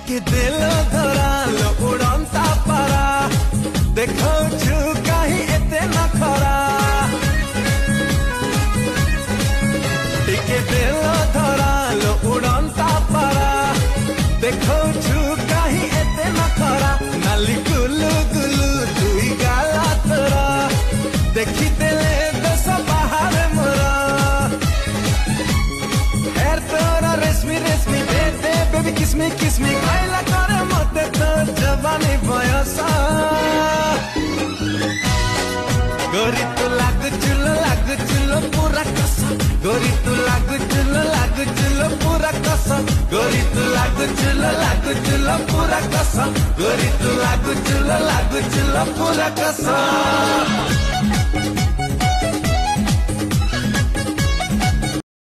ଟିକେ ଦେଲ ଧରାଲ ଉଡ଼ନ୍ତା ପାରା ଦେଖଉଛୁ କାହିଁ ଏତେ ନଖରା ଟିକେ ଦେଲ ଧରାଲ ଉଡ଼ନ୍ତା ପାରା ଦେଖଉଛୁ କାହିଁ ଏତେ ନଖରା ନାଲି ଗୁଲୁ ଗୁଲୁ ଦୁଇ ଗାଲା ତୋରା ଦେଖିଦେଲେ ଦେଶ ବାହାରେ ମୋର ହେର ତୋର ରେଶମି ରେଶମି ଦେ ଦେ ବେବି କିସମି କିସମି ଖାଇଲା କରେ ମତେ ତ ଜବାନି ବୟସ गोरी तू लागुचुलो पूरा कस गोरी तू लागुचुलो पूरा कस गोरी तू लागुचुलो पूरा कस गोरी तू लागुचुलो पूरा कस